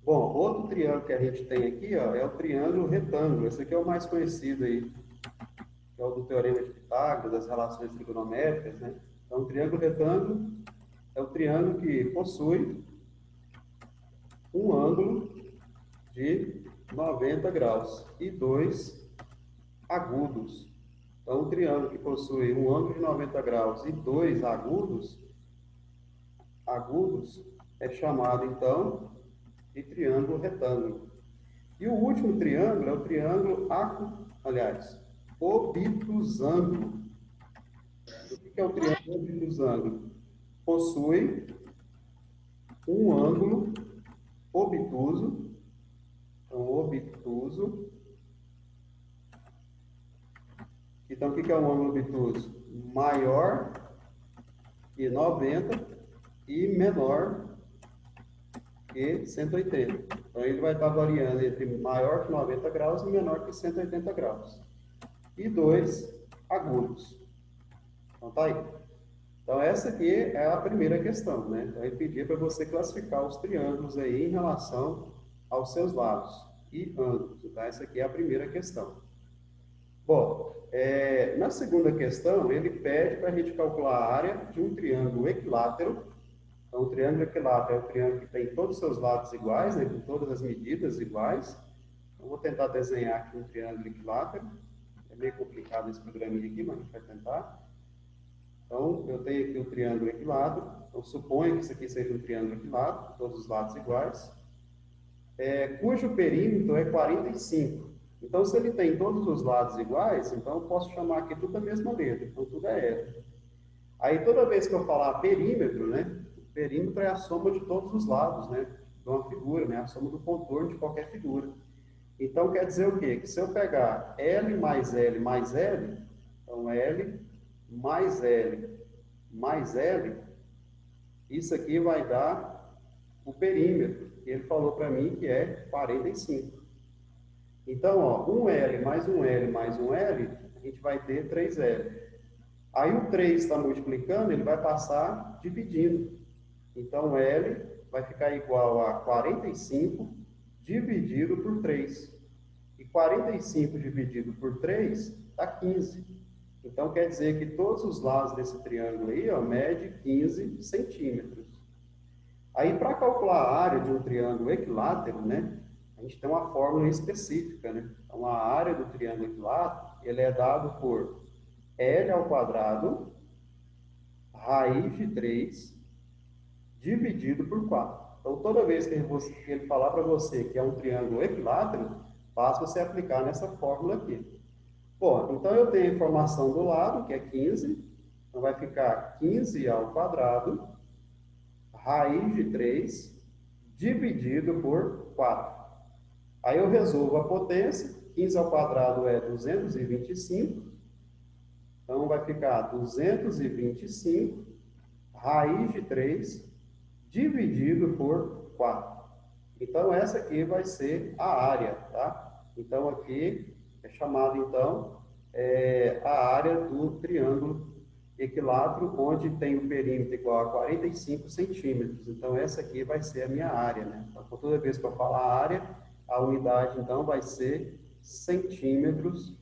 Bom, outro triângulo que a gente tem aqui, ó, é o triângulo retângulo. Esse aqui é o mais conhecido aí, que é o do Teorema de Pitágoras, das relações trigonométricas, né? Então, o triângulo retângulo é o triângulo que possui um ângulo de 90 graus e dois agudos. Então, um triângulo que possui um ângulo de 90 graus e dois agudos é chamado, então, de triângulo retângulo. E o último triângulo é o triângulo obtusângulo. O que é o triângulo obtusângulo? Possui um ângulo obtuso, então obtuso. Então, o que é um ângulo obtuso? Maior que 90 e menor que 180. Então, ele vai estar variando entre maior que 90 graus e menor que 180 graus. E dois agudos. Então, tá aí. Então, essa aqui é a primeira questão, né? Então, ele pedia para você classificar os triângulos aí em relação aos seus lados e ângulos. Então, essa aqui é a primeira questão. Bom, na segunda questão, ele pede para a gente calcular a área de um triângulo equilátero. Então, o triângulo equilátero é o triângulo que tem todos os seus lados iguais, né, com todas as medidas iguais. Então, vou tentar desenhar aqui um triângulo equilátero. É meio complicado esse programinha aqui, mas a gente vai tentar. Então, eu tenho aqui o triângulo equilátero. Então, suponha que isso aqui seja um triângulo equilátero, todos os lados iguais, cujo perímetro é 45. Então, se ele tem todos os lados iguais, então eu posso chamar aqui tudo da mesma letra. Então, tudo é L. Aí, toda vez que eu falar perímetro, né? Perímetro é a soma de todos os lados, né? De uma figura, né? A soma do contorno de qualquer figura. Então, quer dizer o quê? Que se eu pegar L mais L mais L, então L mais L mais L, isso aqui vai dar o perímetro. Ele falou para mim que é 45. Então, ó, um L mais um L mais um L, a gente vai ter 3L. Aí o 3 está multiplicando, ele vai passar dividindo. Então, L vai ficar igual a 45 dividido por 3. E 45 dividido por 3 dá 15. Então, quer dizer que todos os lados desse triângulo aí, ó, mede 15 centímetros. Aí, para calcular a área de um triângulo equilátero, né, a gente tem uma fórmula específica, né? Então, a área do triângulo equilátero, ele é dado por L ao quadrado, raiz de 3, dividido por 4. Então, toda vez que ele falar para você que é um triângulo equilátero, basta você aplicar nessa fórmula aqui. Bom, então eu tenho a informação do lado, que é 15. Então, vai ficar 15 ao quadrado, raiz de 3, dividido por 4. Aí eu resolvo a potência. 15 ao quadrado é 225. Então, vai ficar 225, raiz de 3, dividido por 4. Então, essa aqui vai ser a área, tá? Então, aqui é chamado, então, a área do triângulo equilátero, onde tem o perímetro igual a 45 centímetros. Então, essa aqui vai ser a minha área, né? Então, toda vez que eu falar área, a unidade, então, vai ser centímetros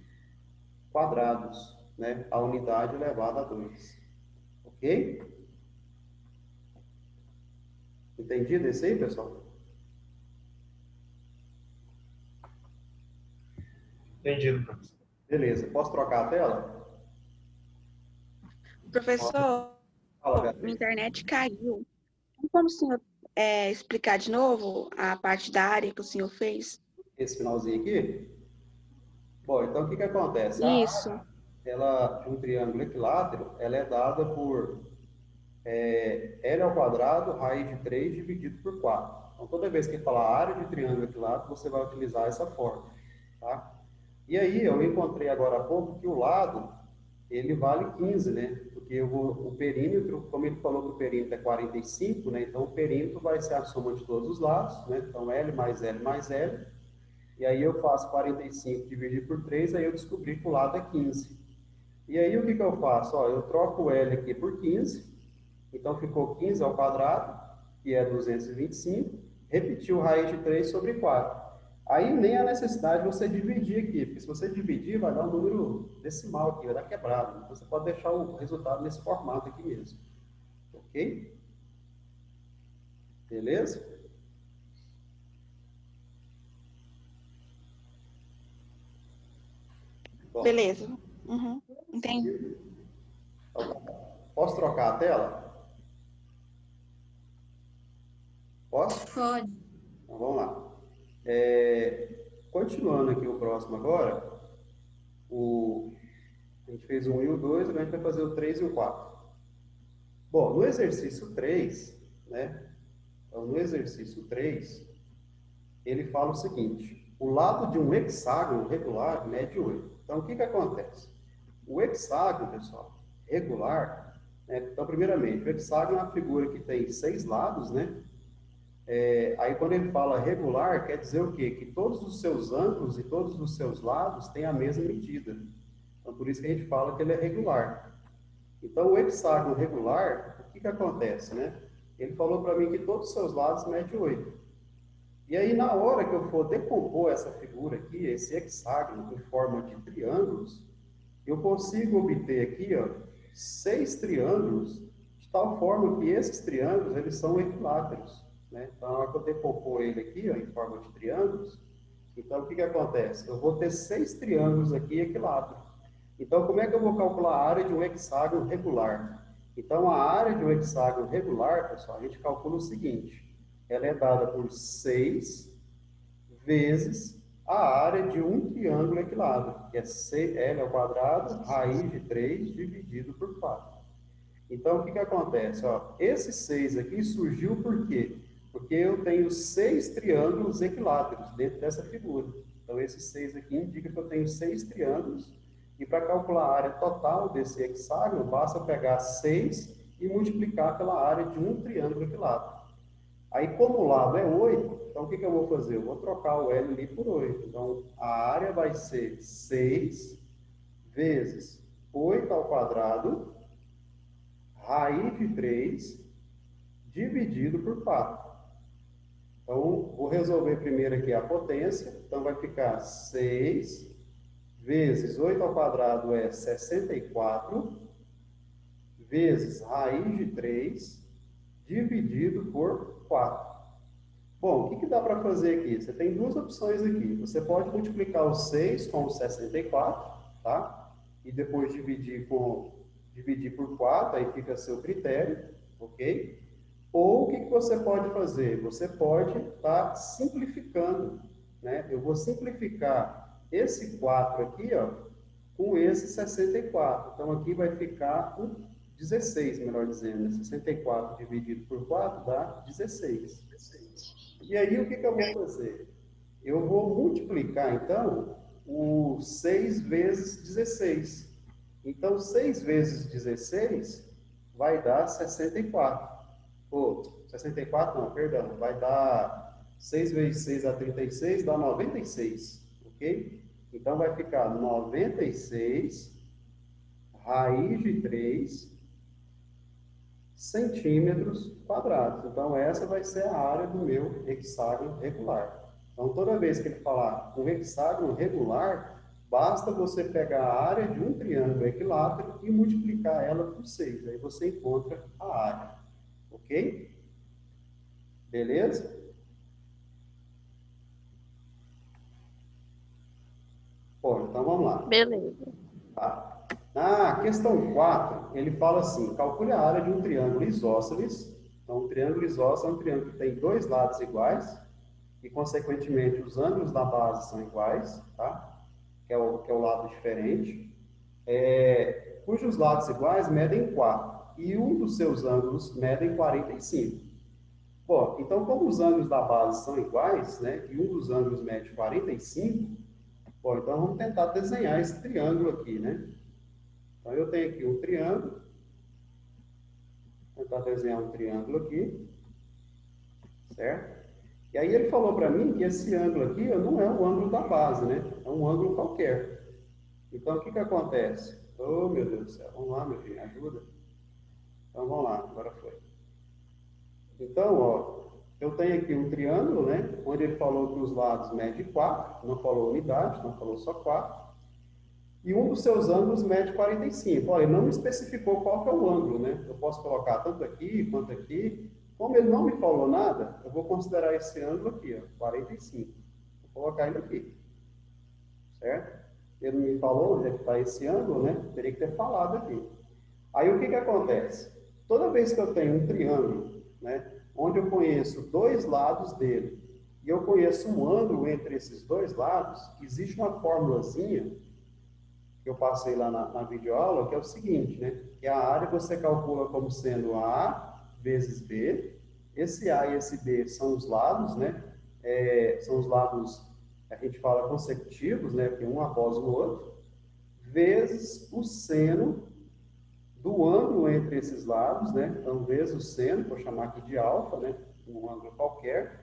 quadrados, né? A unidade elevada a 2. Ok? Entendido esse aí, pessoal? Entendido, professor. Beleza. Posso trocar a tela? Professor, Fala, minha Beatriz. internet caiu. Tem como o senhor explicar de novo a parte da área que o senhor fez? Esse finalzinho aqui? Bom, então o que que acontece? A Isso. área, ela, de um triângulo equilátero, ela é dada por L ao quadrado, raiz de 3 dividido por 4. Então, toda vez que falar área de triângulo equilátero, você vai utilizar essa fórmula, tá? E aí, eu encontrei agora há pouco que o lado, ele vale 15, né? Porque o perímetro, como ele falou que o perímetro é 45, né? Então, o perímetro vai ser a soma de todos os lados, né? Então, L mais L mais L. E aí, eu faço 45 dividido por 3, aí eu descobri que o lado é 15. E aí, o que que eu faço? Ó, eu troco o L aqui por 15. Então, ficou 15 ao quadrado, que é 225. repetiu raiz de 3 sobre 4. Aí nem a necessidade de você dividir aqui, porque se você dividir, vai dar um número decimal aqui, vai dar quebrado. Então, você pode deixar o resultado nesse formato aqui mesmo. Ok? Beleza? Bom, Beleza. Uhum. Entendi. posso trocar a tela? Posso? Pode. Então, vamos lá. Continuando aqui o próximo agora, a gente fez o 1 e o 2, agora a gente vai fazer o 3 e o 4. Bom, no exercício 3, né? Então, no exercício 3, ele fala o seguinte: o lado de um hexágono regular mede 8. Então, o que acontece? O hexágono, pessoal, regular, né? Então, primeiramente, o hexágono é uma figura que tem 6 lados, né? Aí, quando ele fala regular, quer dizer o quê? Que todos os seus ângulos e todos os seus lados têm a mesma medida. Então, por isso que a gente fala que ele é regular. Então, o hexágono regular, o que acontece, né? Ele falou para mim que todos os seus lados medem 8. E aí, na hora que eu for decompor essa figura aqui, esse hexágono em forma de triângulos, eu consigo obter aqui, ó, 6 triângulos, de tal forma que esses triângulos, eles são equiláteros, né? Então, na hora que eu decompor ele aqui, ó, em forma de triângulos, então, o que acontece? Eu vou ter 6 triângulos aqui equiláteros. Então, como é que eu vou calcular a área de um hexágono regular? Então, a área de um hexágono regular, pessoal, a gente calcula o seguinte: ela é dada por 6 vezes a área de um triângulo equilátero, que é L ao quadrado, raiz de 3 dividido por 4. Então, o que acontece? Ó, esse 6 aqui surgiu por quê? Porque eu tenho 6 triângulos equiláteros dentro dessa figura. Então, esse 6 aqui indica que eu tenho 6 triângulos. E para calcular a área total desse hexágono, basta pegar 6 e multiplicar pela área de um triângulo equilátero. Aí, como o lado é 8, então o que eu vou fazer? Eu vou trocar o L ali por 8. Então, a área vai ser 6 vezes 8 ao quadrado, raiz de 3, dividido por 4. Então, vou resolver primeiro aqui a potência. Então, vai ficar 6 vezes 8 ao quadrado é 64, vezes raiz de 3, dividido por 4. Bom, o que dá para fazer aqui? Você tem duas opções aqui. Você pode multiplicar o 6 com o 64, tá? E depois dividir por 4, aí fica a seu critério, ok? Ou o que você pode fazer? Você pode estar simplificando, né? Eu vou simplificar esse 4 aqui, ó, com esse 64. Então, aqui vai ficar 16, melhor dizendo. 64 dividido por 4 dá 16. E aí, o que eu vou fazer? Eu vou multiplicar, então, o 6 vezes 16. Então, 6 vezes 16 vai dar 64. Ou, 64 não, perdão. Vai dar 6 vezes 6 dá 36, dá 96. Ok? Então, vai ficar 96 raiz de 3 centímetros quadrados. Então, essa vai ser a área do meu hexágono regular. Então, toda vez que ele falar um hexágono regular, basta você pegar a área de um triângulo equilátero e multiplicar ela por 6. Aí você encontra a área. Ok? Beleza? Bom, então vamos lá. Beleza. Tá. Na questão 4, ele fala assim: calcule a área de um triângulo isósceles. Então, um triângulo isósceles é um triângulo que tem dois lados iguais e, consequentemente, os ângulos da base são iguais, tá? Que é o lado diferente. Cujos lados iguais medem 4 e um dos seus ângulos medem 45. Bom, então, como os ângulos da base são iguais, né, e um dos ângulos mede 45, bom, então vamos tentar desenhar esse triângulo aqui, né? Então, eu tenho aqui um triângulo. Vou tentar desenhar um triângulo aqui. Certo? E aí ele falou para mim que esse ângulo aqui não é o ângulo da base, né? É um ângulo qualquer. Então, o que acontece? Oh, meu Deus do céu. Vamos lá, meu filho, ajuda. Então, vamos lá. Agora foi. Então, ó, eu tenho aqui um triângulo, né? Onde ele falou que os lados medem 4, não falou unidade, não falou só 4. E um dos seus ângulos mede 45. Olha, ele não me especificou qual que é o ângulo, né? Eu posso colocar tanto aqui quanto aqui. Como ele não me falou nada, eu vou considerar esse ângulo aqui, ó, 45. Vou colocar ele aqui. Certo? Ele me falou onde é que está esse ângulo, né? Teria que ter falado aqui. Aí o que que acontece? Toda vez que eu tenho um triângulo, né? Onde eu conheço dois lados dele, e eu conheço um ângulo entre esses dois lados, existe uma formulazinha que eu passei lá na videoaula, que é o seguinte, né? Que a área você calcula como sendo A vezes B. Esse A e esse B são os lados, né? São os lados, a gente fala consecutivos, né? Que um após o outro, vezes o seno do ângulo entre esses lados, né? Então, vezes o seno, vou chamar aqui de alfa, né? Um ângulo qualquer.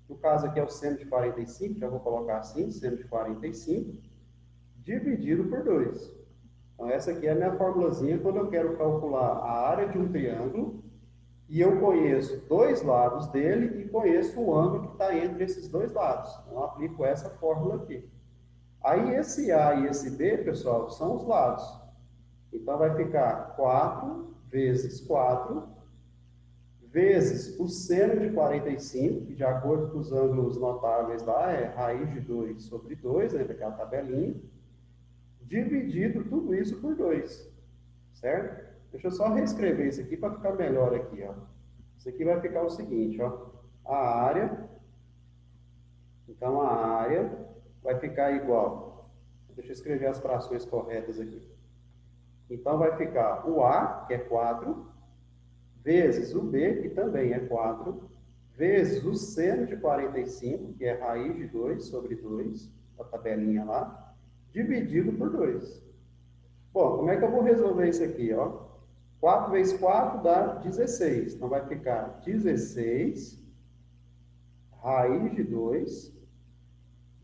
No caso aqui é o seno de 45, já vou colocar assim, seno de 45, dividido por 2. Então, essa aqui é a minha formulazinha quando eu quero calcular a área de um triângulo e eu conheço dois lados dele e conheço o ângulo que está entre esses dois lados. Então, eu aplico essa fórmula aqui. Aí, esse A e esse B, pessoal, são os lados. Então, vai ficar 4 vezes 4 vezes o seno de 45, que de acordo com os ângulos notáveis lá, é raiz de 2 sobre 2, né, daquela tabelinha, dividido tudo isso por 2, certo? Deixa eu só reescrever isso aqui para ficar melhor aqui, ó. Isso aqui vai ficar o seguinte, ó. A área, então a área vai ficar igual. Deixa eu escrever as frações corretas aqui. Então vai ficar o A, que é 4, vezes o B, que também é 4, vezes o seno de 45, que é raiz de 2 sobre 2, a tabelinha lá, dividido por 2. Bom, como é que eu vou resolver isso aqui, ó? 4 vezes 4 dá 16. Então, vai ficar 16 raiz de 2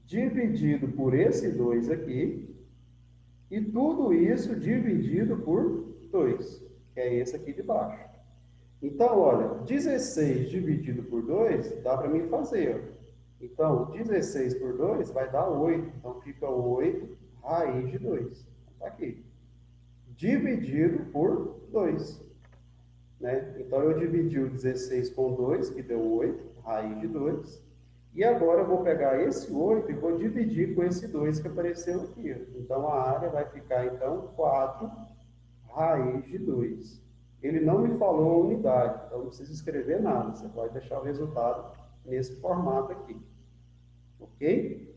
dividido por esse 2 aqui e tudo isso dividido por 2, que é esse aqui de baixo. Então, olha, 16 dividido por 2 dá para mim fazer, ó. Então, 16 por 2 vai dar 8. Então, fica 8 raiz de 2. Está aqui. Dividido por 2. Né? Então, eu dividi o 16 com 2, que deu 8, raiz de 2. E agora eu vou pegar esse 8 e vou dividir com esse 2 que apareceu aqui. Então, a área vai ficar, então, 4 raiz de 2. Ele não me falou a unidade, então não precisa escrever nada. Você pode deixar o resultado nesse formato aqui. Ok?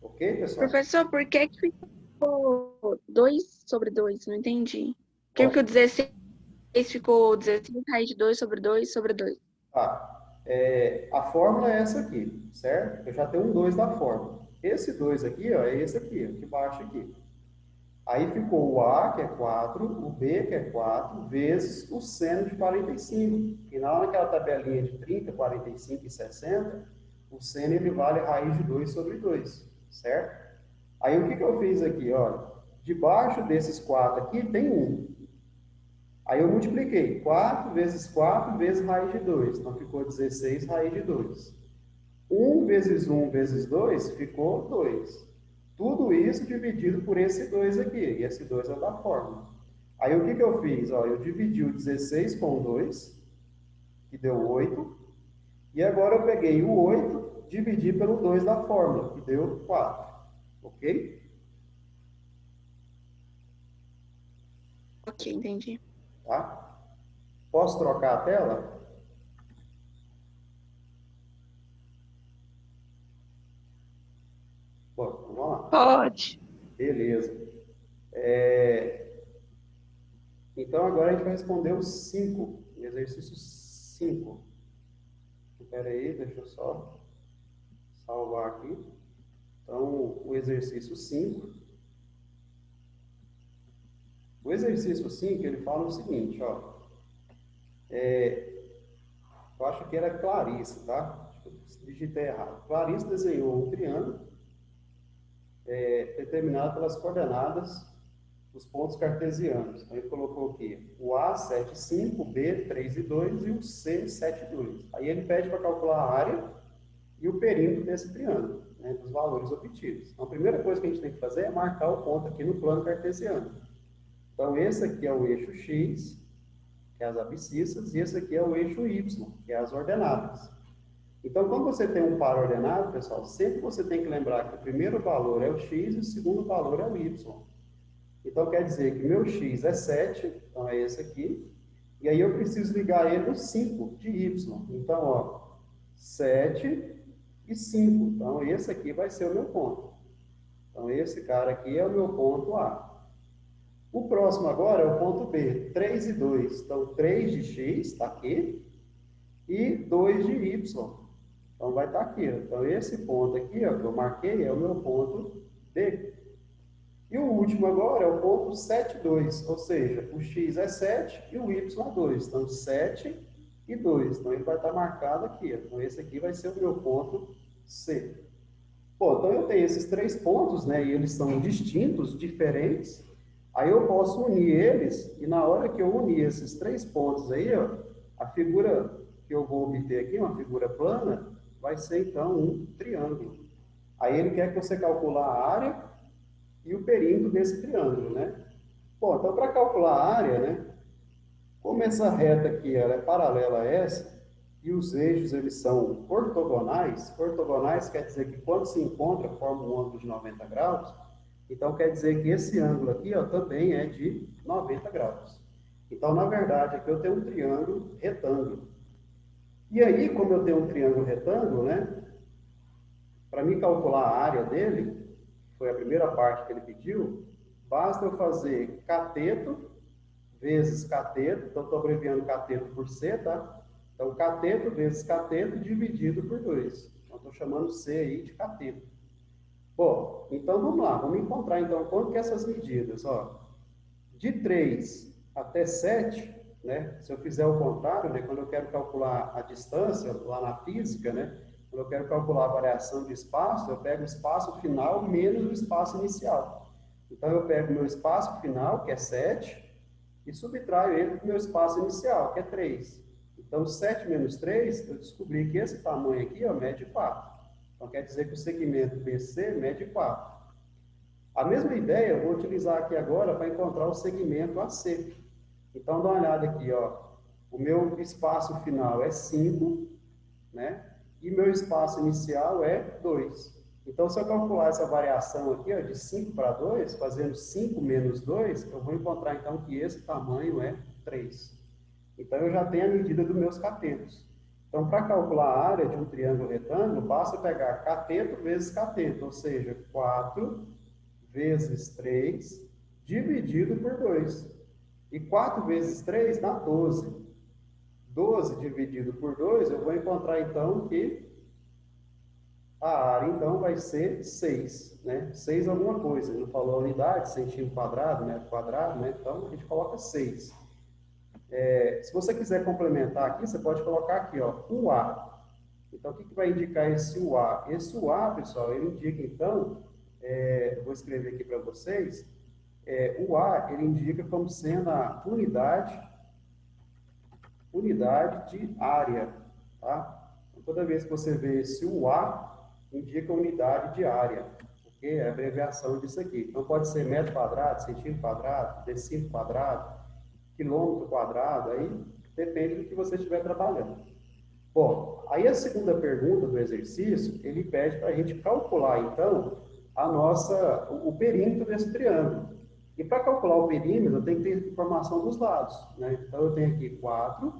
Ok, pessoal? Professor, por que ficou 2 sobre 2? Não entendi. Por que Ó, que o 16 ficou 16 raiz de 2 sobre 2 sobre 2? a fórmula é essa aqui, certo? Eu já tenho um 2 da fórmula. Esse 2 aqui, ó, é esse aqui, ó, de baixo aqui. Aí ficou o A, que é 4, o B, que é 4, vezes o seno de 45. E lá naquela tabelinha de 30, 45 e 60, o seno ele vale raiz de 2 sobre 2, certo? Aí o que eu fiz aqui, ó? Debaixo desses 4 aqui tem 1. Aí eu multipliquei 4 vezes 4 vezes raiz de 2. Então ficou 16 raiz de 2. 1 vezes 1 vezes 2 ficou 2. Tudo isso dividido por esse 2 aqui. E esse 2 é da fórmula. Aí o que eu fiz? Ó, eu dividi o 16 com 2, que deu 8. E agora eu peguei o 8, dividi pelo 2 da fórmula, que deu 4. Ok? Ok, entendi. Tá? Posso trocar a tela? Bom, então vamos lá. Pode. Beleza. Então, agora a gente vai responder o 5, o exercício 5. Espera aí, deixa eu só salvar aqui. Então, o exercício 5. O exercício 5, ele fala o seguinte, ó. Eu acho que era Clarice, tá? Acho que eu digitei errado. Clarice desenhou um triângulo determinado pelas coordenadas os pontos cartesianos. Então, ele colocou aqui o A, 7, 5, o B, 3 e 2 e o C, 7 e 2. Aí ele pede para calcular a área e o perímetro desse triângulo, né, dos valores obtidos. Então, a primeira coisa que a gente tem que fazer é marcar o ponto aqui no plano cartesiano. Então, esse aqui é o eixo X, que é as abscissas, e esse aqui é o eixo Y, que é as ordenadas. Então, quando você tem um par ordenado, pessoal, sempre você tem que lembrar que o primeiro valor é o X e o segundo valor é o Y. Então, quer dizer que meu X é 7, então é esse aqui, e aí eu preciso ligar ele no 5 de Y. Então, ó, 7 e 5. Então, esse aqui vai ser o meu ponto. Então, esse cara aqui é o meu ponto A. O próximo agora é o ponto B, 3 e 2. Então, 3 de X está aqui e 2 de Y. Então, vai estar aqui. Então, esse ponto aqui, ó, que eu marquei, é o meu ponto B. E o último agora é o ponto 7, 2. Ou seja, o X é 7 e o Y é 2. Então, 7 e 2. Então, ele vai estar marcado aqui. Ó. Então, esse aqui vai ser o meu ponto C. Bom, então eu tenho esses 3 pontos, né? E eles são distintos, diferentes. Aí eu posso unir eles, e na hora que eu unir esses 3 pontos aí, ó, a figura que eu vou obter aqui, uma figura plana, vai ser então um triângulo. Aí ele quer que você calcule a área e o perímetro desse triângulo, né? Bom, então para calcular a área, né? Como essa reta aqui ela é paralela a essa, e os eixos eles são ortogonais, ortogonais quer dizer que quando se encontra forma um ângulo de 90 graus, então quer dizer que esse ângulo aqui ó, também é de 90 graus. Então, na verdade, aqui eu tenho um triângulo retângulo. E aí, como eu tenho um triângulo retângulo, né? Para mim calcular a área dele, foi a primeira parte que ele pediu, basta eu fazer cateto vezes cateto, então estou abreviando cateto por C, tá? Então, cateto vezes cateto dividido por 2. Então, estou chamando C aí de cateto. Bom, então vamos lá, vamos encontrar então quanto que é essas medidas, ó. De 3 até 7, né? Se eu fizer o contrário, né? Quando eu quero calcular a distância, lá na física, né? Quando eu quero calcular a variação de espaço, eu pego o espaço final menos o espaço inicial. Então, eu pego o meu espaço final, que é 7, e subtraio ele do meu espaço inicial, que é 3. Então, 7 menos 3, eu descobri que esse tamanho aqui, ó, mede 4. Então, quer dizer que o segmento BC mede 4. A mesma ideia eu vou utilizar aqui agora para encontrar o segmento AC. Então, dá uma olhada aqui, ó. O meu espaço final é 5, né? E meu espaço inicial é 2. Então, se eu calcular essa variação aqui, ó, de 5 para 2, fazendo 5 menos 2, eu vou encontrar, então, que esse tamanho é 3. Então, eu já tenho a medida dos meus catetos. Então, para calcular a área de um triângulo retângulo, basta pegar cateto vezes cateto, ou seja, 4 vezes 3 dividido por 2. E 4 vezes 3 dá 12. 12 dividido por 2, eu vou encontrar, então, que a área, então, vai ser 6, né? 6 alguma coisa. Ele não falou a unidade, centímetro quadrado, metro quadrado, né? Então, a gente coloca 6. Se você quiser complementar aqui, você pode colocar aqui, ó, UA. Então, o que vai indicar esse UA? Esse UA, pessoal, ele indica, então, eu vou escrever aqui para vocês, o A, ele indica como sendo a unidade de área, tá? Então, toda vez que você vê esse UA, indica unidade de área, porque é a abreviação disso aqui. Então, pode ser metro quadrado, centímetro quadrado, decímetro quadrado, quilômetro quadrado, aí depende do que você estiver trabalhando. Bom, aí a segunda pergunta do exercício, ele pede para a gente calcular, então, o perímetro desse triângulo. E para calcular o perímetro, eu tenho que ter informação dos lados, né? Então, eu tenho aqui 4,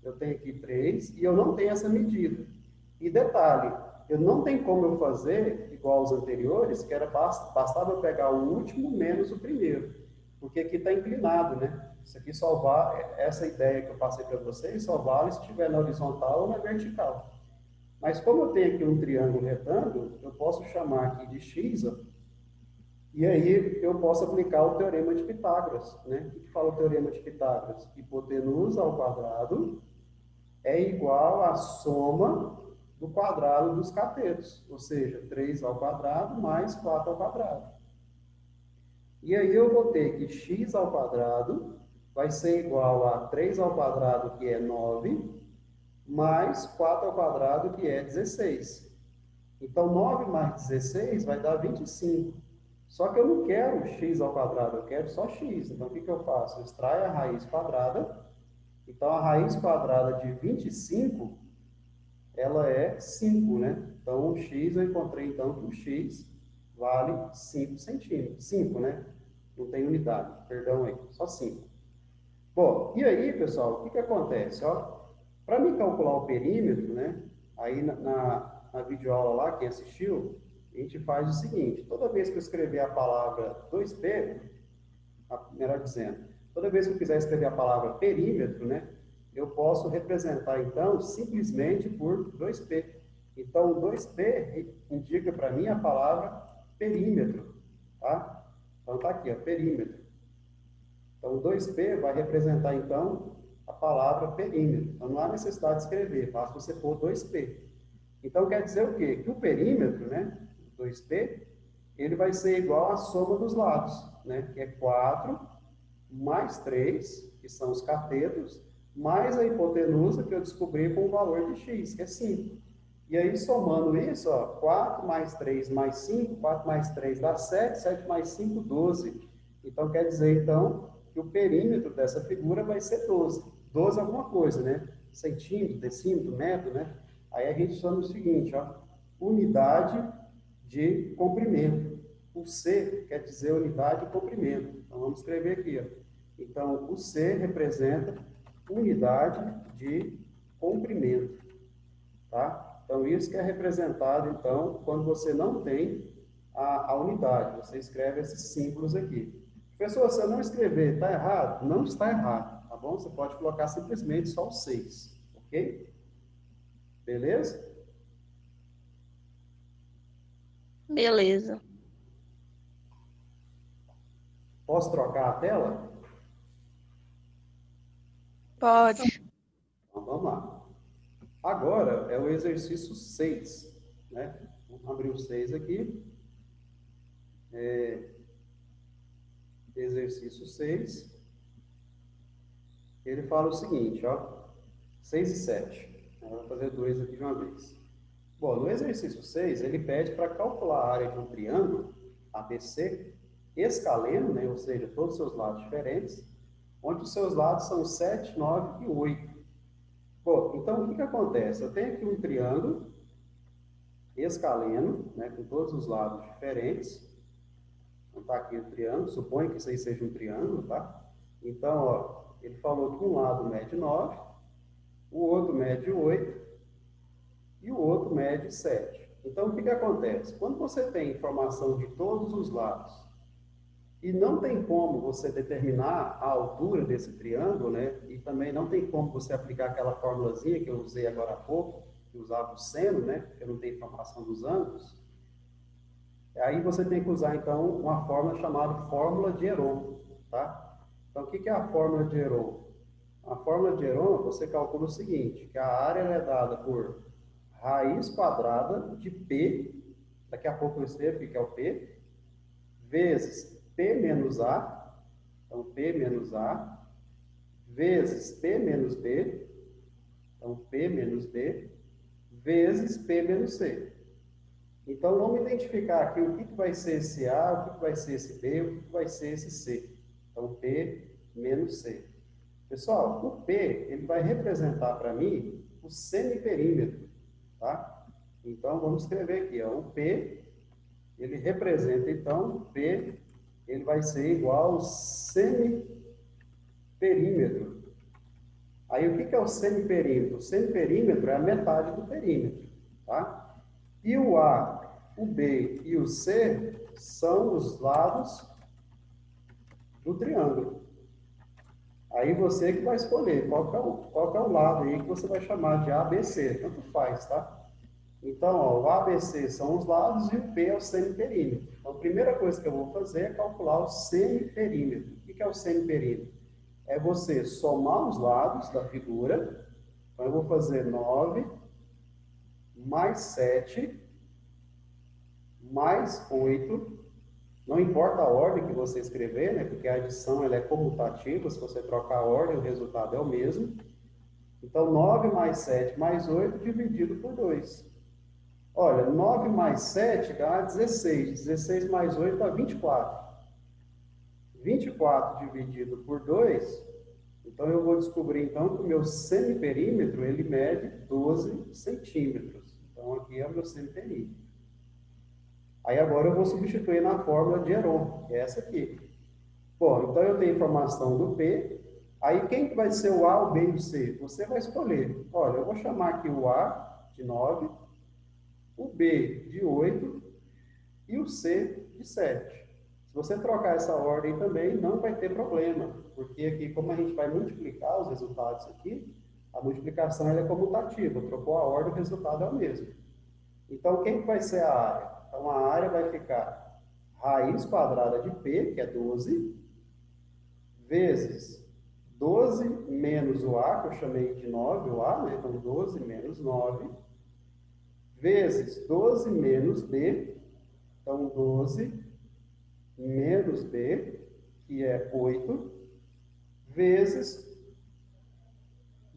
eu tenho aqui 3, e eu não tenho essa medida. E detalhe, eu não tenho como eu fazer igual aos anteriores, que era bastava eu pegar o último menos o primeiro, porque aqui está inclinado, né? Isso aqui só vale, essa ideia que eu passei para vocês só vale se estiver na horizontal ou na vertical. Mas como eu tenho aqui um triângulo retângulo, eu posso chamar aqui de x, ó, e aí eu posso aplicar o teorema de Pitágoras, né? O que fala o teorema de Pitágoras? Hipotenusa ao quadrado é igual à soma do quadrado dos catetos, ou seja, 3 ao quadrado mais 4 ao quadrado. E aí eu vou ter que x ao quadrado vai ser igual a 3 ao quadrado, que é 9, mais 4 ao quadrado, que é 16. Então, 9 mais 16 vai dar 25. Só que eu não quero x ao quadrado, eu quero só x. Então, o que eu faço? Eu extraio a raiz quadrada. Então, a raiz quadrada de 25, ela é 5, né? Então, o x, eu encontrei, então, que o x vale 5 centímetros. 5, né? Não tem unidade, perdão aí, só 5. Bom, e aí, pessoal, o que acontece? Para me calcular o perímetro, né? Aí na videoaula lá, quem assistiu, a gente faz o seguinte: toda vez que eu escrever a palavra 2P, melhor dizendo, toda vez que eu quiser escrever a palavra perímetro, né? Eu posso representar, então, simplesmente por 2P. Então, 2P indica para mim a palavra perímetro, tá? Então, tá aqui, ó, perímetro. Então, 2P vai representar, então, a palavra perímetro. Então, não há necessidade de escrever, basta você pôr 2P. Então, quer dizer o quê? Que o perímetro, né, 2P, ele vai ser igual à soma dos lados, né, que é 4 mais 3, que são os catetos, mais a hipotenusa, que eu descobri com o valor de x, que é 5. E aí, somando isso, ó, 4 mais 3 mais 5, 4 mais 3 dá 7, 7 mais 5, 12. Então, quer dizer, então, que o perímetro dessa figura vai ser 12. 12 alguma coisa, né? Centímetro, decímetro, metro, né? Aí a gente chama o seguinte, ó, unidade de comprimento. O C quer dizer unidade de comprimento. Então, vamos escrever aqui, ó. Então, o C representa unidade de comprimento, tá? Então, isso que é representado, então, quando você não tem a unidade. Você escreve esses símbolos aqui. Professor, se eu não escrever, está errado? Não está errado, tá bom? Você pode colocar simplesmente só o 6, ok? Beleza? Beleza. Posso trocar a tela? Pode. Então, vamos lá. Agora é o exercício 6, né? Vamos abrir o 6 aqui. Exercício 6. Ele fala o seguinte, ó. 6 e 7. Eu vou fazer dois aqui de uma vez. Bom, no exercício 6, ele pede para calcular a área de um triângulo ABC escaleno, né? Ou seja, todos os seus lados diferentes, onde os seus lados são 7, 9 e 8. Bom, então o que acontece? Eu tenho aqui um triângulo escaleno, né, com todos os lados diferentes. Então tá aqui o triângulo, suponho que isso aí seja um triângulo, tá? Então, ó, ele falou que um lado mede 9, o outro mede 8 e o outro mede 7. Então, o que acontece? Quando você tem informação de todos os lados e não tem como você determinar a altura desse triângulo, né? E também não tem como você aplicar aquela formulazinha que eu usei agora há pouco, que usava o seno, né? Porque eu não tenho informação dos ângulos. Aí você tem que usar, então, uma fórmula chamada fórmula de Heron, tá? Então, o que é a fórmula de Heron? A fórmula de Heron, você calcula o seguinte, que a área é dada por raiz quadrada de P, daqui a pouco eu escrevo o que é o P, vezes P menos A, então P menos A, vezes P menos B, então P menos B, vezes P menos C. Então, vamos identificar aqui o que vai ser esse A, o que vai ser esse B, o que vai ser esse C. Então, P menos C. Pessoal, o P, ele vai representar para mim o semiperímetro, tá? Então, vamos escrever aqui, ó, o P, ele representa, então, o P, ele vai ser igual ao semiperímetro. Aí, o que é o semiperímetro? O semiperímetro é a metade do perímetro, tá? E o A, o B e o C são os lados do triângulo. Aí você que vai escolher qual que é o lado aí que você vai chamar de ABC, tanto faz, tá? Então, ó, o ABC são os lados e o P é o semiperímetro. Então, a primeira coisa que eu vou fazer é calcular o semiperímetro. O que é o semiperímetro? É você somar os lados da figura. Então, eu vou fazer 9 mais 7 mais 8 Não importa a ordem que você escrever, né? Porque a adição ela é comutativa, se você trocar a ordem, o resultado é o mesmo. Então, 9 mais 7 mais 8 dividido por 2. Olha, 9 mais 7 dá 16. 16 mais 8 dá 24. 24 dividido por 2, então eu vou descobrir então que o meu semiperímetro ele mede 12 centímetros. Então aqui é o meu semiperímetro. Aí agora eu vou substituir na fórmula de Heron, que é essa aqui. Bom, então eu tenho informação do P. Aí quem que vai ser o A, o B e o C? Você vai escolher. Olha, eu vou chamar aqui o A de 9, o B de 8 e o C de 7. Se você trocar essa ordem também, não vai ter problema, porque aqui, como a gente vai multiplicar os resultados aqui, a multiplicação ela é comutativa, trocou a ordem, o resultado é o mesmo. Então, quem que vai ser a área? Então, a área vai ficar raiz quadrada de P, que é 12, vezes 12 menos o A, que eu chamei de 9, o A, né? Então, 12 menos 9, vezes 12 menos B, então 12 menos B, que é 8, vezes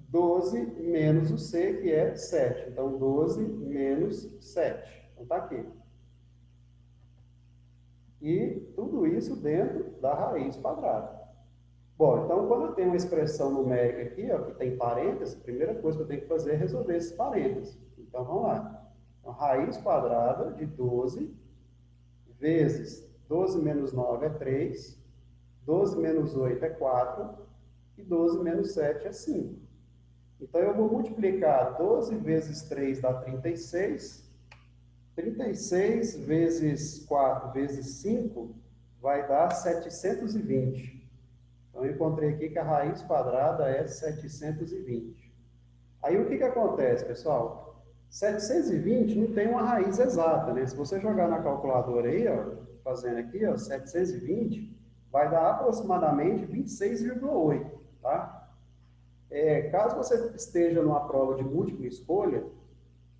12 menos o C, que é 7. Então, 12 menos 7. Então, está aqui. E tudo isso dentro da raiz quadrada. Bom, então, quando eu tenho uma expressão numérica aqui, ó, que tem parênteses, a primeira coisa que eu tenho que fazer é resolver esses parênteses. Então, vamos lá. Então, raiz quadrada de 12 vezes 12 menos 9 é 3, 12 menos 8 é 4 e 12 menos 7 é 5. Então, eu vou multiplicar 12 vezes 3 dá 36. 36 vezes 4 vezes 5 vai dar 720. Então, eu encontrei aqui que a raiz quadrada é 720. Aí, o que acontece, pessoal? 720 não tem uma raiz exata, né? Se você jogar na calculadora aí, ó, fazendo aqui, ó, 720, vai dar aproximadamente 26,8, tá? Caso você esteja numa prova de múltipla escolha,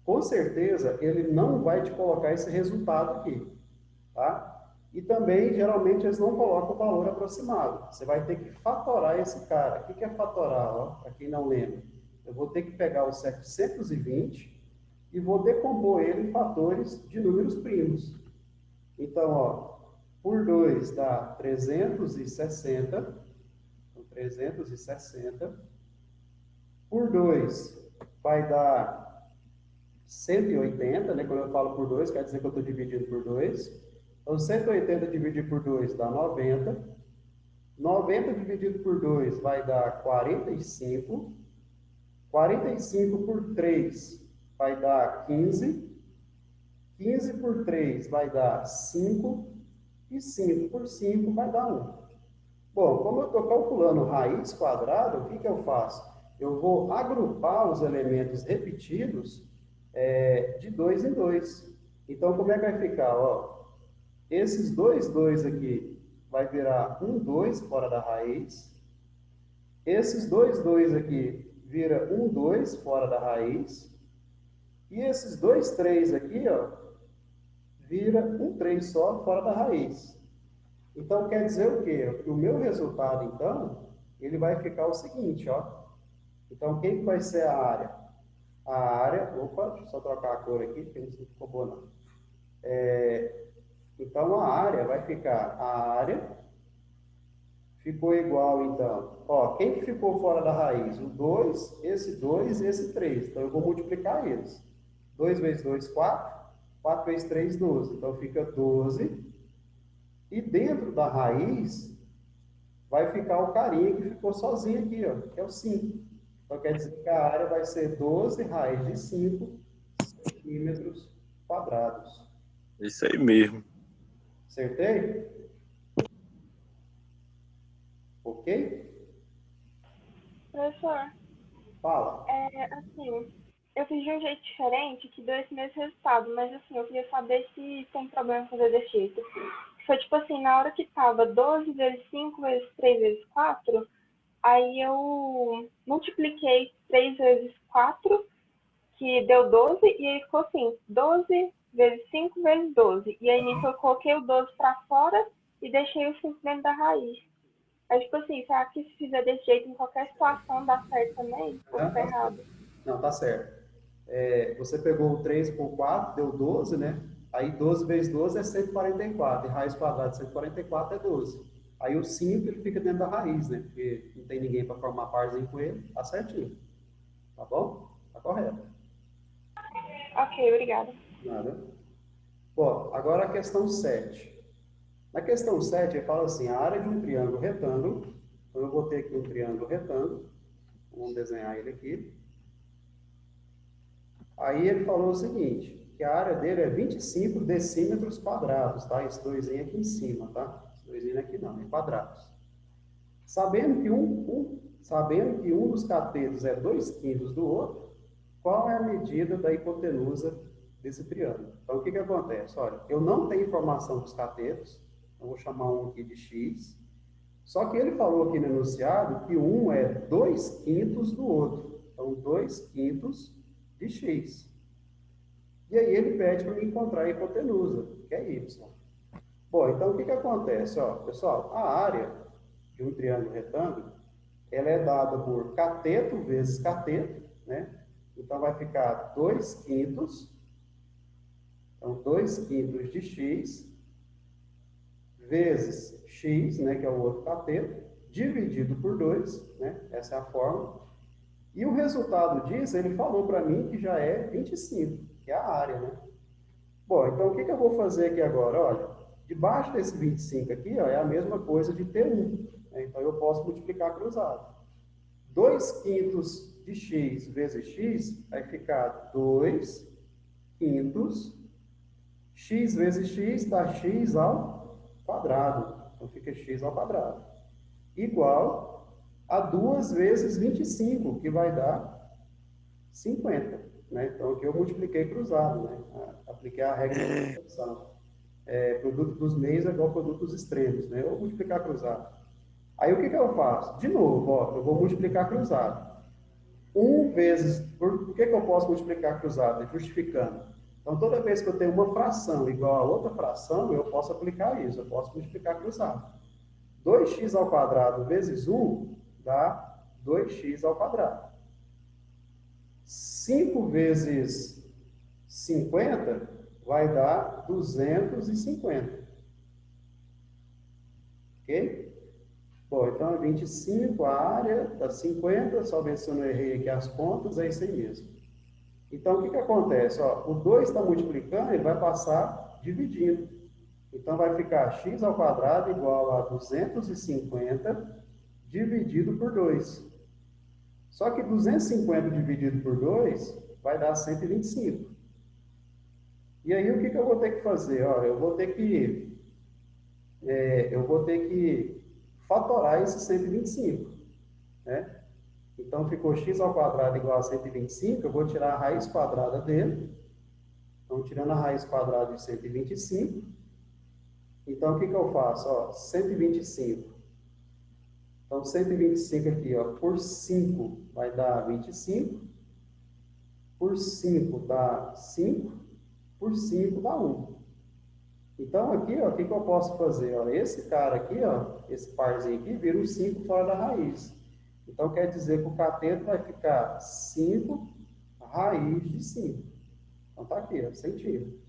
com certeza ele não vai te colocar esse resultado aqui, tá? E também, geralmente, eles não colocam o valor aproximado. Você vai ter que fatorar esse cara. O que é fatorar, para quem não lembra? Eu vou ter que pegar o 720 e vou decompor ele em fatores de números primos. Então, ó, por 2 dá 360. Então, 360. Por 2 vai dar 180, né? Quando eu falo por 2, quer dizer que eu estou dividindo por 2. Então, 180 dividido por 2 dá 90. 90 dividido por 2 vai dar 45. 45 por 3 vai dar 15. 15 por 3 vai dar 5. E 5 por 5 vai dar 1. Bom, como eu estou calculando raiz quadrada, o que eu faço? Eu vou agrupar os elementos repetidos de 2 em 2. Então, como é que vai ficar? Ó, esses 2 aqui vai virar 2 fora da raiz. Esses 2 aqui vira 2 fora da raiz. E esses 3 aqui, ó, vira 3 só fora da raiz. Então, quer dizer o quê? Que o meu resultado, então, ele vai ficar o seguinte, ó. Então, quem que vai ser a área? A área, opa, deixa eu só trocar a cor aqui, porque não ficou boa, não. Então, a área vai ficar, a área ficou igual, então, ó, quem que ficou fora da raiz? O 2 e esse 3. Então, eu vou multiplicar eles. 2 vezes 2, 4. 4 vezes 3, 12. Então, fica 12. E dentro da raiz, vai ficar o carinha que ficou sozinho aqui, ó, que é o 5. Então, quer dizer que a área vai ser 12 raiz de 5 centímetros quadrados. Isso aí mesmo. Acertei? Ok? Professor, Fala. assim, eu fiz de um jeito diferente que deu esse mesmo resultado, mas assim, eu queria saber se tem problema fazer desse jeito. Foi tipo assim, na hora que tava 12 vezes 5 vezes 3 vezes 4, aí eu multipliquei 3 vezes 4, que deu 12, e aí ficou assim, 12 vezes 5 vezes 12. E aí nisso eu coloquei o 12 para fora e deixei o 5 dentro da raiz. Aí, tipo assim, será que se fizer desse jeito em qualquer situação dá certo também? Ou Aham, fica tá errado? certo. Não, tá certo. Você pegou o 3 por 4, deu 12, né? Aí 12 vezes 12 é 144, e raiz quadrada de 144 é 12. Aí o 5 ele fica dentro da raiz, né? Porque não tem ninguém para formar parzinho com ele, tá certinho. Tá bom? Tá correto. Ok, obrigada. Nada. Bom, agora a questão 7. Na questão 7 ele fala assim, a área de um triângulo retângulo, então eu vou ter aqui um triângulo retângulo, vamos desenhar ele aqui. Aí ele falou o seguinte, que a área dele é 25 decímetros quadrados, tá? Esse doisinho aqui em cima, tá? Esse doisinho aqui não, é quadrados. Sabendo que um dos catetos é 2/5 do outro, qual é a medida da hipotenusa desse triângulo? Então, o que que acontece? Olha, eu não tenho informação dos catetos, eu vou chamar um aqui de x, só que ele falou aqui no enunciado que um é 2/5 do outro. Então, 2/5 de x. E aí ele pede para me encontrar a hipotenusa, que é y. Bom, então o que que acontece? Ó, pessoal, a área de um triângulo retângulo, ela é dada por cateto vezes cateto, né? Então vai ficar 2/5, então 2/5 de x, vezes x, né, que é o outro cateto, dividido por 2, né? Essa é a fórmula. E o resultado disso, ele falou para mim que já é 25, que é a área, né? Bom, então o que que eu vou fazer aqui agora? Olha, debaixo desse 25 aqui, ó, é a mesma coisa de T1, né? Então eu posso multiplicar cruzado. 2/5 de x vezes x vai ficar 2/5. X vezes x dá x ao quadrado. Então fica x ao quadrado. Igual a 2 vezes 25, que vai dar 50. Né? Então aqui eu multipliquei cruzado, né? Apliquei a regra de multiplicação. Produto dos meios é igual ao produto dos extremos, né? Eu vou multiplicar cruzado. Aí o que que eu faço? De novo, ó, eu vou multiplicar cruzado. 1 vezes... Por que que eu posso multiplicar cruzado? Justificando. Então, toda vez que eu tenho uma fração igual a outra fração, eu posso aplicar isso. Eu posso multiplicar cruzado. 2x ao quadrado vezes 1 dá 2x ao quadrado. 5 vezes 50 vai dar 250. Ok? Bom, então é 25 a área, dá 50, só ver se eu não errei aqui as contas, é isso aí mesmo. Então, o que que acontece? Ó, o 2 está multiplicando, ele vai passar dividindo. Então, vai ficar x ao quadrado igual a 250 dividido por 2. Só que 250 dividido por 2 vai dar 125. E aí, o que que eu vou ter que fazer? Ó, eu vou ter que fatorar esse 125, né? Então, ficou x ao quadrado igual a 125, eu vou tirar a raiz quadrada dele. Então, tirando a raiz quadrada de 125. Então, o que que eu faço? Ó, 125. Então, 125 aqui, ó, por 5 vai dar 25. Por 5 dá 5. Por 5 dá 1. Então, aqui, ó, o que que eu posso fazer? Ó, esse cara aqui, ó, esse parzinho aqui, vira um 5 fora da raiz. Então, quer dizer que o cateto vai ficar 5 raiz de 5. Então, tá aqui, ó, centímetros.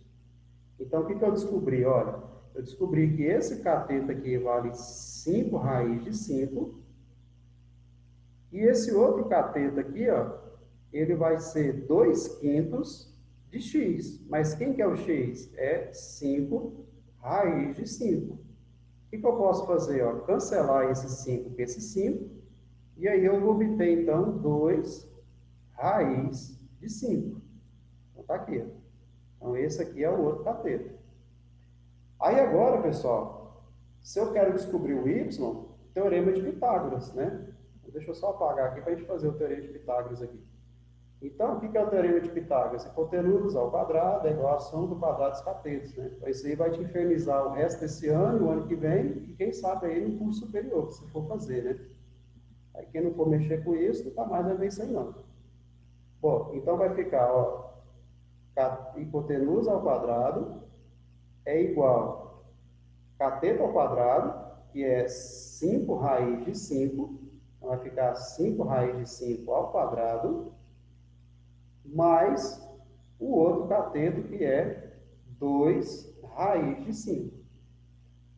Então, o que que eu descobri? Olha, eu descobri que esse cateto aqui vale 5 raiz de 5. E esse outro cateto aqui, ó, ele vai ser 2/5 de x. Mas quem que é o x? É 5 raiz de 5. O que que eu posso fazer? Ó? Cancelar esse 5 com esse 5. E aí eu vou obter, então, 2 raiz de 5. Então, tá aqui. Ó. Então, esse aqui é o outro cateto. Aí agora, pessoal, se eu quero descobrir o y, teorema de Pitágoras, né? Deixa eu só apagar aqui para a gente fazer o teorema de Pitágoras aqui. Então, o que é o teorema de Pitágoras? Hipotenusa ao quadrado é igual a soma do quadrado dos catetos, né? Então, isso aí vai te infernizar o resto desse ano, o ano que vem, e quem sabe aí no curso superior, se for fazer, né? Aí quem não for mexer com isso, nunca mais vai ver isso aí não. Bom, então vai ficar, ó, hipotenusa ao quadrado é igual a cateto ao quadrado, que é 5 raiz de 5, então vai ficar 5 raiz de 5 ao quadrado, mais o outro cateto, que é 2 raiz de 5.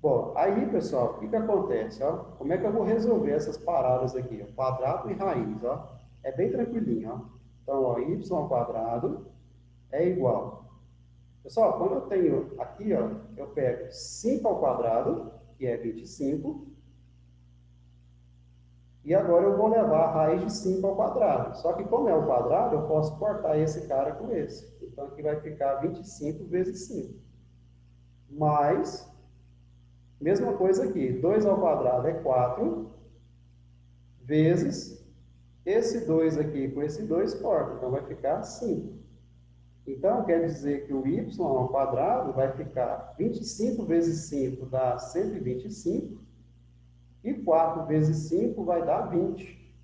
Bom, aí, pessoal, o que acontece? Ó? Como é que eu vou resolver essas paradas aqui? Ó? Quadrado e raiz, ó. É bem tranquilinho, ó. Então, ó, y ao quadrado é igual. Pessoal, quando eu tenho aqui, ó, eu pego 5 ao quadrado, que é 25, e agora eu vou levar a raiz de 5 ao quadrado. Só que como é o quadrado, eu posso cortar esse cara com esse. Então, aqui vai ficar 25 vezes 5. Mais, mesma coisa aqui, 2 ao quadrado é 4, vezes esse 2 aqui com esse 2 corta. Então, vai ficar 5. Então, quer dizer que o y ao quadrado vai ficar 25 vezes 5 dá 125, e 4 vezes 5 vai dar 20.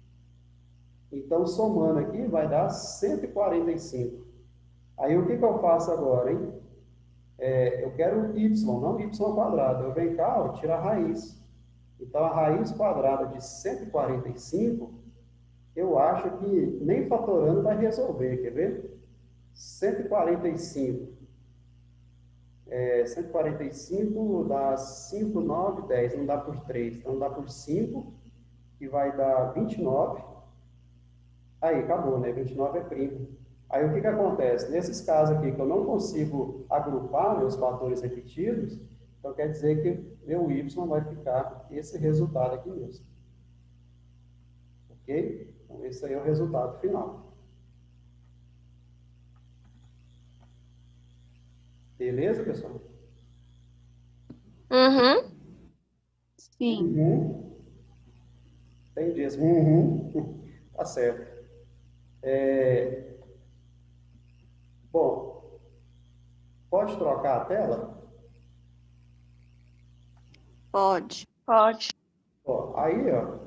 Então, somando aqui, vai dar 145. Aí, o que eu faço agora, hein? Eu quero y, não y ao quadrado. Eu venho cá, eu tiro a raiz. Então, a raiz quadrada de 145, eu acho que nem fatorando vai resolver, quer ver? 145. 145 dá 5, 9, 10. Não dá por 3. Então, dá por 5, que vai dar 29. Aí, acabou, né? 29 é primo. Aí, o que acontece? Nesses casos aqui, que eu não consigo agrupar meus fatores repetidos, então quer dizer que meu y vai ficar esse resultado aqui mesmo. Ok? Então, esse aí é o resultado final. Beleza, pessoal? Uhum. Sim. Uhum. Entendi. Tá certo. Bom, pode trocar a tela? Pode. Pode. Ó, aí, ó,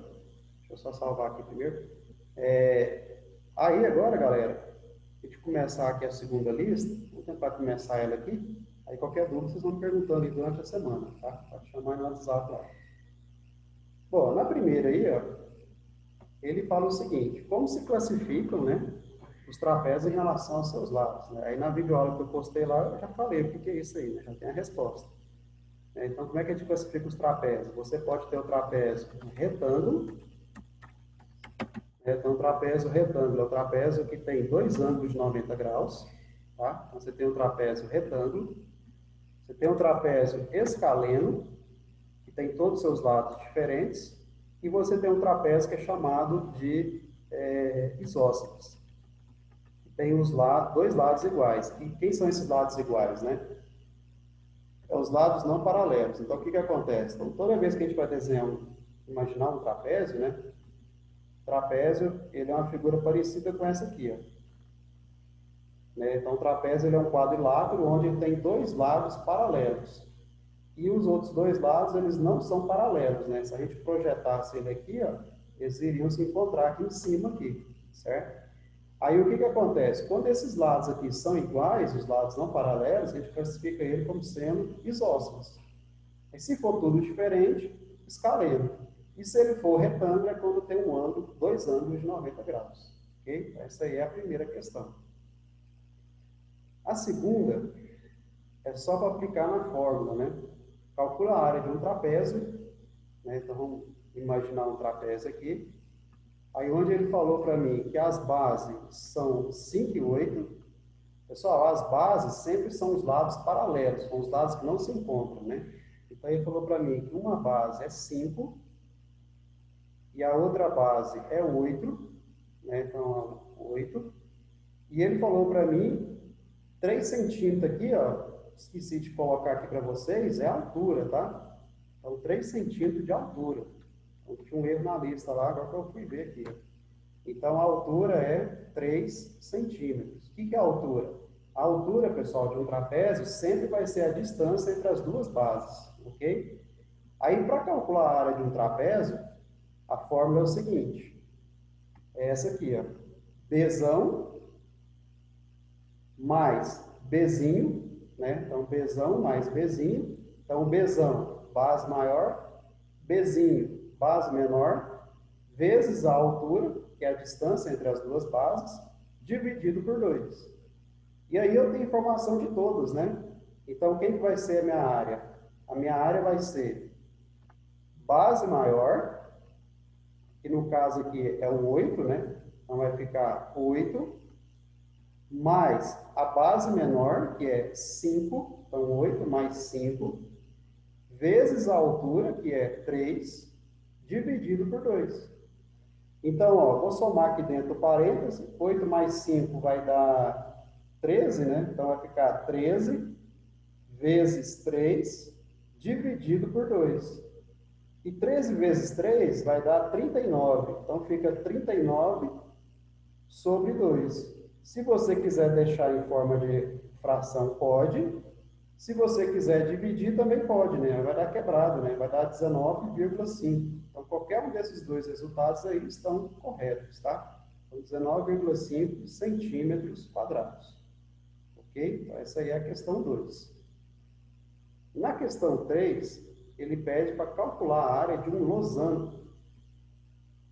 deixa eu só salvar aqui primeiro. Aí agora, galera, a gente começar aqui a segunda lista, vou tentar começar ela aqui, aí qualquer dúvida vocês vão me perguntando aí durante a semana, tá? Pode chamar no WhatsApp lá. Bom, na primeira aí, ó, ele fala o seguinte: como se classificam, né, os trapézios em relação aos seus lados, né? Aí na videoaula que eu postei lá, eu já falei o que é isso aí, né? Já tem a resposta. Então, como é que a gente classifica os trapézios? Você pode ter o trapézio retângulo. Então, o trapézio retângulo é o trapézio que tem dois ângulos de 90 graus. Tá? Então, você tem um trapézio retângulo. Você tem um trapézio escaleno, que tem todos os seus lados diferentes. E você tem um trapézio que é chamado de isósceles. Tem dois lados iguais. E quem são esses lados iguais, né? Os lados não paralelos. Então, o que acontece? Então, toda vez que a gente vai desenhar, imaginar um trapézio, né? O trapézio, ele é uma figura parecida com essa aqui, ó. Né? Então, o trapézio, ele é um quadrilátero onde ele tem dois lados paralelos. E os outros dois lados, eles não são paralelos, né? Se a gente projetasse ele aqui, ó, eles iriam se encontrar aqui em cima, aqui, certo? Aí, o que acontece? Quando esses lados aqui são iguais, os lados não paralelos, a gente classifica ele como sendo isósceles. E se for tudo diferente, escaleno. E se ele for retângulo, é quando tem dois ângulos de 90 graus. Ok? Essa aí é a primeira questão. A segunda é só para aplicar na fórmula, né? Calcula a área de um trapézio, né? Então, vamos imaginar um trapézio aqui. Aí, onde ele falou para mim que as bases são 5 e 8, pessoal, as bases sempre são os lados paralelos, são os lados que não se encontram, né? Então, ele falou para mim que uma base é 5 e a outra base é 8, né? Então, 8. E ele falou para mim 3 centímetros aqui, ó, esqueci de colocar aqui para vocês, é a altura, tá? Então, 3 centímetros de altura. Tinha um erro na lista lá, agora que eu fui ver aqui. Então, a altura é 3 centímetros. O que é a altura? A altura, pessoal, de um trapézio sempre vai ser a distância entre as duas bases, ok? Aí, para calcular a área de um trapézio, a fórmula é o seguinte. É essa aqui, ó. Bzão mais Bzinho, né? Então, Bzão mais Bzinho. Então, Bzão, base maior, Bzinho, base menor, vezes a altura, que é a distância entre as duas bases, dividido por 2. E aí eu tenho informação de todos, né? Então, quem que vai ser a minha área? A minha área vai ser base maior, que no caso aqui é o 8, né? Então, vai ficar 8, mais a base menor, que é 5, então 8 mais 5, vezes a altura, que é 3, dividido por 2. Então, ó, vou somar aqui dentro do parêntese, 8 mais 5 vai dar 13, né? Então, vai ficar 13 vezes 3, dividido por 2. E 13 vezes 3 vai dar 39. Então, fica 39 sobre 2. Se você quiser deixar em forma de fração, pode. Se você quiser dividir, também pode, né? Vai dar quebrado, né? Vai dar 19,5. Então, qualquer um desses dois resultados aí estão corretos, tá? Então, 19,5 centímetros quadrados. Ok? Então, essa aí é a questão 2. Na questão 3, ele pede para calcular a área de um losango.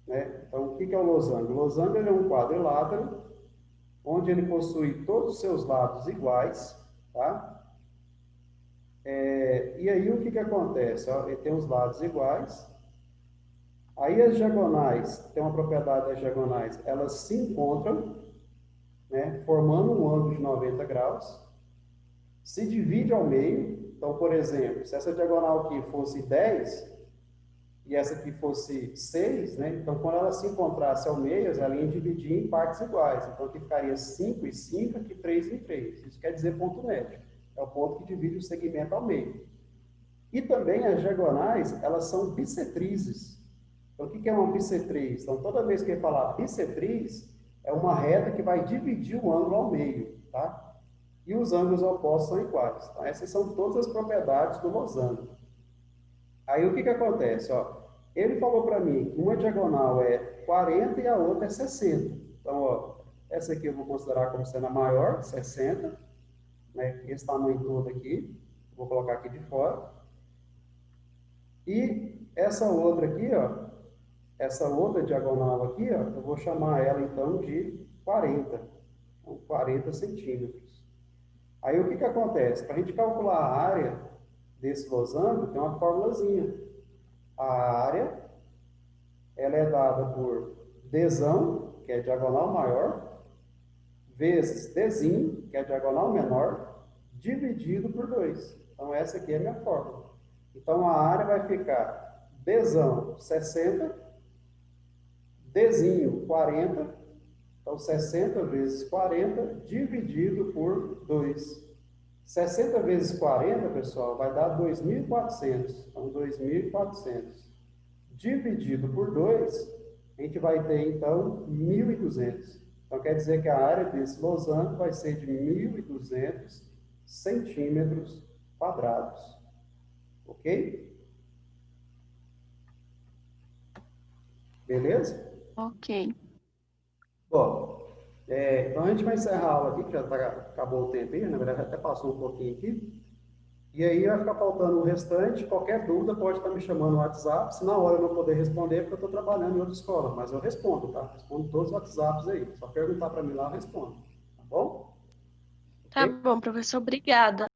Né? Então, o que é o losango? O losango ele é um quadrilátero, onde ele possui todos os seus lados iguais, tá? E aí, o que acontece? Ó, ele tem os lados iguais. Aí, as diagonais, tem uma propriedade das diagonais, elas se encontram, né, formando um ângulo de 90 graus. Se divide ao meio. Então, por exemplo, se essa diagonal aqui fosse 10 e essa aqui fosse 6, né? Então, quando ela se encontrasse ao meio, ela ia dividir em partes iguais. Então, aqui ficaria 5 e 5, aqui 3 e 3. Isso quer dizer ponto médio. É o ponto que divide o segmento ao meio. E também as diagonais, elas são bissetrizes. Então, o que é uma bissetriz? Então, toda vez que eu falar bissetriz, é uma reta que vai dividir o ângulo ao meio, tá? E os ângulos opostos são iguais. Então, essas são todas as propriedades do losango. Aí, o que acontece? Ó, ele falou para mim que uma diagonal é 40 e a outra é 60. Então, ó, essa aqui eu vou considerar como sendo a maior, 60. Né? Esse tamanho todo aqui. Vou colocar aqui de fora. E essa outra aqui, ó, essa outra diagonal aqui, ó, eu vou chamar ela, então, de 40. Então, 40 centímetros. Aí, o que acontece? Para a gente calcular a área desse losango, tem uma formulazinha. A área, ela é dada por Dzão, que é diagonal maior, vezes Dzinho, que é diagonal menor, dividido por 2. Então, essa aqui é a minha fórmula. Então, a área vai ficar Dzão, 60, Dzinho, 40, então 60 vezes 40, dividido por 2. 60 vezes 40, pessoal, vai dar 2.400. Então, 2.400. Dividido por 2, a gente vai ter, então, 1.200. Então, quer dizer que a área desse losango vai ser de 1.200 centímetros quadrados. Ok? Beleza? Ok. Bom, então a gente vai encerrar a aula aqui, que já acabou o tempo aí, na verdade até passou um pouquinho aqui. E aí vai ficar faltando o restante. Qualquer dúvida pode estar me chamando no WhatsApp. Se na hora eu não puder responder, porque eu estou trabalhando em outra escola. Mas eu respondo, tá? Respondo todos os WhatsApps aí. Só perguntar para mim lá, eu respondo. Tá bom? Tá Ok? bom, professor. Obrigada.